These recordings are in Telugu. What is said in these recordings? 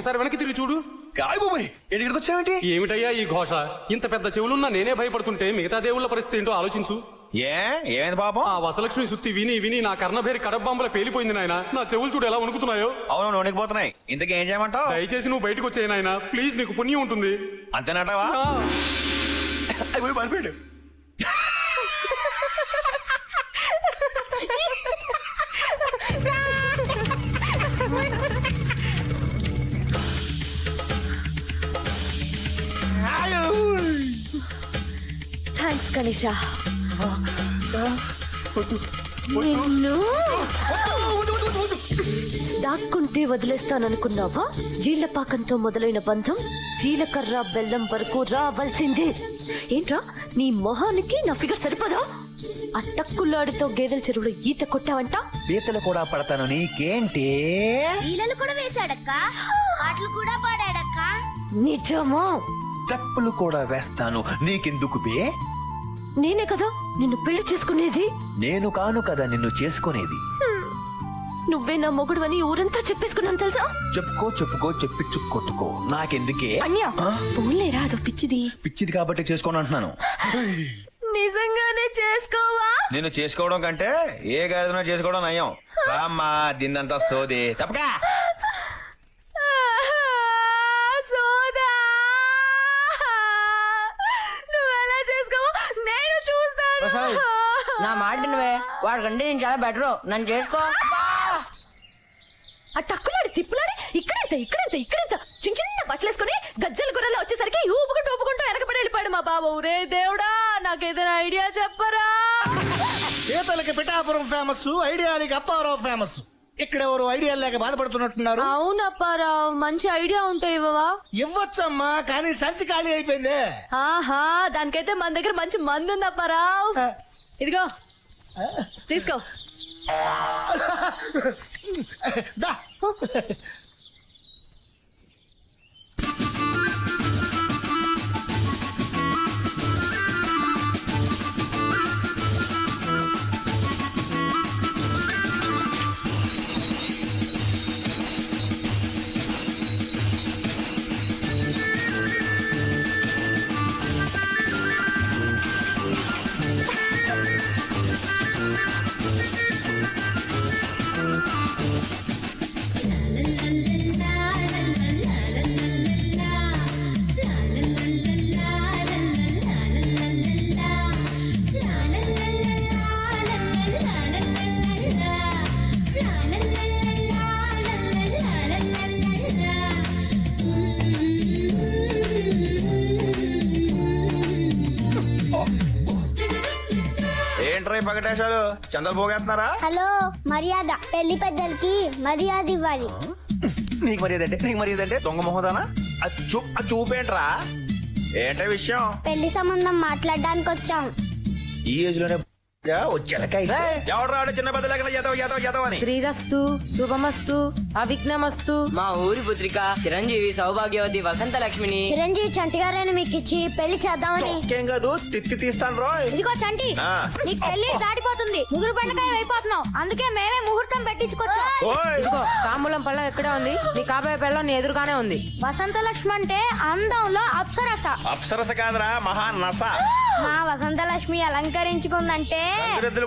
ఒకసారి వెనక్కి తిరిగి చూడు. ఇక్కడికి వచ్చావేంటి? ఏమిటయ్యా ఈ ఘోష? ఇంత పెద్ద చెవులున్నా నేనే భయపడుతుంటే మిగతా దేవుళ్ళ పరిస్థితి ఏంటో ఆలోచించు. ఏమైంది పాపం? ఆ వసలక్ష్మి సుత్తి విని విని నా కర్ణభేరి కడబాంబుల పేలిపోయింది నాయన. నా చెవులు చూడు ఎలా వణుకుతున్నాయో. అవును, వణికిపోతున్నాయి. ఇంతకీ ఏం చేయమంటావు? దయచేసి నువ్వు బయటకు వచ్చాయి నాయన, ప్లీజ్, నీకు పుణ్యం ఉంటుంది. అంతేనటావా? పడిపోయాడు. థ్యాంక్స్ గణేష. నిన్ను దాక్కుంటే వదిలేస్తాననుకున్నావా? జీళ్లపాకంతో మొదలైన బంధం జీలకర్ర బెల్లం వరకు రావాల్సిందే. ఏంట్రా నీ మొహానికి నా ఫిగర్ సరిపదా? ఆ టక్కులాడితో గేదెల చెరువులో ఈత కొట్టావంట. పీతలు కూడా పడతాను, నీకేంటి? ఈలలు కూడా వేశాడక్క, పాటలు కూడా పాడాడక్క. నిజమా? స్టెప్పులు కూడా వేస్తాను, నీకెందుకు బే? నేనే కదా నిన్ను పెళ్లి చేసుకునేది. నేను కాను కదా నిన్ను చేసుకునేది. నువ్వే నా మొగుడు అని ఊరంతా చెప్పేసుకున్నాను తెలుసా? చెప్పుకో చెప్పించు కొట్టుకో, నాకెందుకే? అన్యా పోలేరా, అదో పిచ్చిది. పిచ్చిది కాబట్టి చేసుకోను అంటున్నాను. నిజంగానే చేసుకోవా? నేను చేసుకోవడం కంటే ఏ గాడిదనో చేసుకోవడం నయం. అమ్మా దీన్నంతా సోది తప్పకా. సోదా నువ్వెలా చేసుకోవా? నేను చూస్తాను. నా మాట నువ్వే, వాడికంటే నేను చాలా బెటరు, నన్ను చేసుకో. ఆ టక్కులాడి తిప్పులాడి ఇక్కడంత చిన్న చిన్న బట్టలేసుకుని గజ్జల గుర్రలో వచ్చేసరికి ఊపుకుంటూ వెనకబడి వెళ్ళిపోయాడు మా బాబు. రే దేవుడా, నాకేదైనా ఐడియా చెప్పరా? పీతలకి పిఠాపురం ఫేమస్, ఐడియాలకి అప్పారావు ఫేమస్. ఇక్కడ ఎవరు ఐడియాలు లేక బాధపడుతున్నట్టున్నారు. అవును అప్పారావు, మంచి ఐడియా ఉంటే ఇవ్వవా? ఇవ్వచ్చమ్మా, కానీ సంచి ఖాళీ అయిపోయింది. ఆహా, దానికైతే మన దగ్గర మంచి మందు ఉంది అప్పారావు. ఇదిగో తీసుకో. దా. ఏంట్రా పగటేశాలు, చందలు పోగేస్తున్నారా? హలో, మర్యాద. పెళ్లి పెద్దలకి మర్యాద ఇవ్వాలి. నీకు మర్యాద అంటే దొంగ మొహదానా? చూపేంట్రా? ఏంట విషయం? పెళ్లి సంబంధం మాట్లాడడానికి వచ్చాం. ఈ ఏజ్ లోనే ఎవడు రాడు చిన్న పెద్ద లేకుండా యాదవ్ అని. శ్రీరస్తు శుభమస్తు అవిఘ్నమస్తు. మా ఊరి పుత్రిక చిరంజీవి సౌభాగ్యవతి వసంత లక్ష్మిని చిరంజీవి చంటి గారిని మీకు ఇచ్చి పెళ్లి చేద్దామని. ఇంకేం కాదు, తిత్తి తీస్తాను రోయ్. ఇదిగో చంటి, నీకు పెళ్లి దాటిపోతుంది, ముగ్గురు పండుగ అయిపోతున్నావు, అందుకే మేమే ముహూర్తం పెట్టించుకొచ్చాం. ఇదిగో తాంబూలం పళ్ళం ఎక్కడే ఉంది, నీ కాబోయే పెళ్ళం నీ ఎదురుగానే ఉంది. వసంత లక్ష్మి అంటే అందంలో అప్సరస. అప్సరస కాదురా, మహా నస. మా వసంత లక్ష్మి అలంకరించుకుందంటే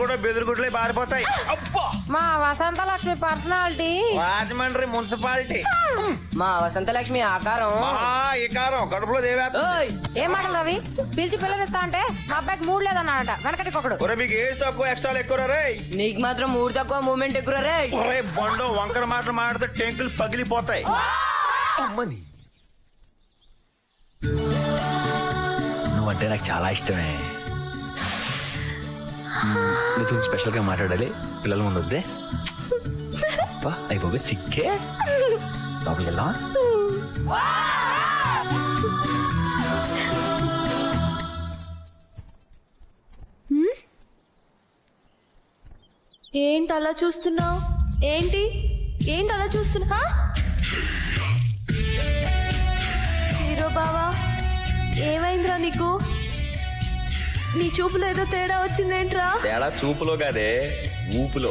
కూడా బెదురుగుడ్లే బారిపోతాయి. మా వసంత లక్ష్మి పర్సనాలిటీ రాజమండ్రి మున్సిపాలిటీ. మా వసంత లక్ష్మి ఆకారం ఈకారం కడుపులో దేవేత్త. ఏం మాటలు రవి? పిలిచి పిల్లనిస్తా అంటే మా అబ్బాయికి మూడు లేదన్నాడట వెనకటి ఒకడు. మీకు ఏజ్ తక్కువ ఎక్స్ట్రా ఎక్కువ రే. నీకు మాత్రం మూడు తక్కువ మూమెంట్ ఎక్కువ రే. బండో వంకర మాటలు మాడితే టెంకులు పగిలిపోతాయి. అమ్మని నువ్వంటే నాకు చాలా ఇష్టమే. నీతో స్పెషల్ గా మాట్లాడాలి, పిల్లల ముందు వద్దే. అయిపోయి సిగ్గే లోపలికి వెళ్దామా? ఏంటి అలా చూస్తున్నావు? ఏంటి అలా చూస్తున్నా? హీరో బావా, ఏమైందిరా నీకు? నీ చూపులో ఏదో తేడా వచ్చిందేంట్రా? తేడా చూపులో కాదే, ఊపులో.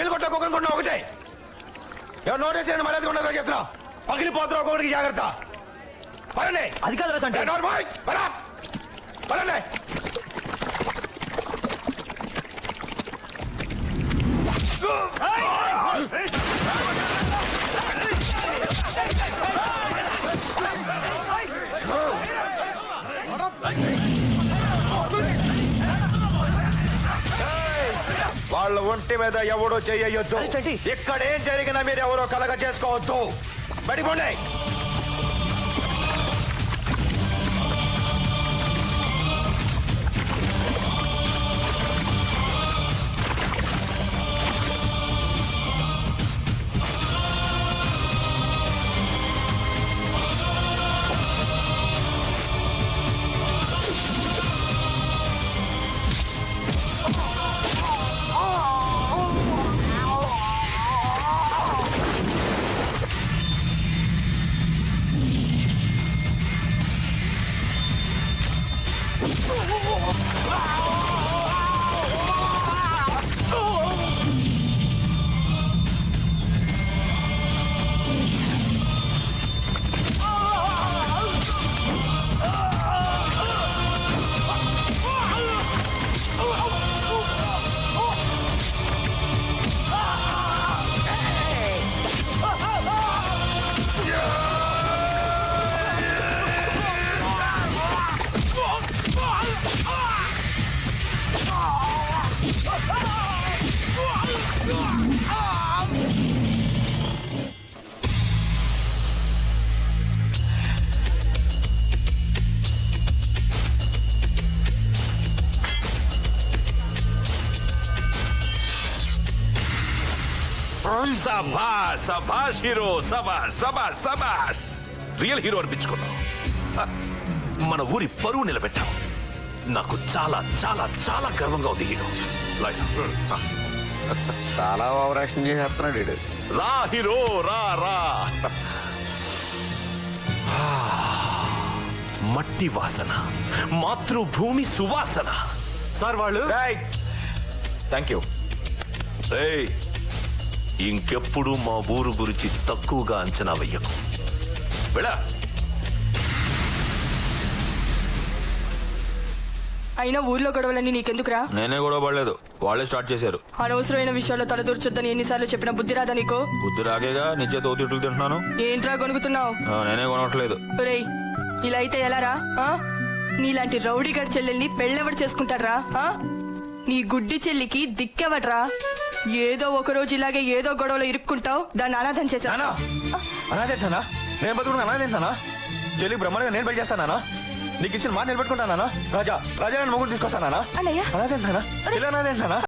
పేలు కొట్ట ఒక్కొక్కరుకున్నా ఒకటే. ఎవరు నోటీస్ చేయండి మర్యాద ఉండదు చెప్తున్నా. పగిలిపోతున్నా ఒక్కొక్కడికి జాగ్రత్త. పడండి. అది కాదు సంటే. పడండి. వాళ్ళ ఒంటి మీద ఎవడో చెయ్యొద్దు. ఇక్కడ ఏం జరిగినా మీరు ఎవరో కలగ చేసుకోవద్దు. పడిపోండి. సభాష్ సభాష్ హీరో, సభాష్ సభాష్ సభాష్. రియల్ హీరో అనిపించుకున్నావు. మన ఊరి పరువు నిలబెట్టావు. నాకు చాలా చాలా చాలా గర్వంగా ఉంది హీరో. చాలా ఓవర్ యాక్షన్ చేసేస్తున్నాడు వీడు. రా హీరో రా రా. మట్టి వాసన, మాతృభూమి సువాసన. సార్ వాళ్ళు థ్యాంక్ యూ. ఏయ్, ఇంకెప్పుడు మా ఊరు గురించి తక్కువగా అంచనా వెయ్యకు. వెళ్ళా. అయినా ఊర్లో గొడవలన్నీ నీకెందుకురా? నేనే గొడవ పడలేదు, వాళ్ళే స్టార్ట్ చేశారు. అనవసరమైన విషయాల్లో తలదూర్చొద్దని ఎన్నిసార్లు చెప్పిన బుద్ధి రాదా నీకు? బుద్ధి రాకేగా నిజే తోతిట్లు తింటున్నాను. ఏంట్రా కొనుక్కుతున్నావు? నేనే కొనట్లేదు. ఒరేయ్, ఇలా అయితే ఎలారా? నీలాంటి రౌడీ గడి చెల్లెల్ని పెళ్ళెవడు చేసుకుంటారా? నీ గుడ్డి చెల్లికి దిక్కెవడ్రా? ఏదో ఒక రోజు ఇలాగే ఏదో గొడవలో ఇరుక్కుంటావు, దాన్ని అనాథం చేశా. అనాథేంటానా? నేను బతుకున్నా అనాథేంటానా? చెల్లి బ్రహ్మాండంగా నేను పెళ్లి చేస్తానా? నీకు ఇచ్చిన మాట నిలబెట్టుకుంటానా? రాజా రాజా నన్ను మొగుడు తీసుకొస్తానా? అన్నయ్య అనాథేంటానా? చెల్లి అనాథేంటానా?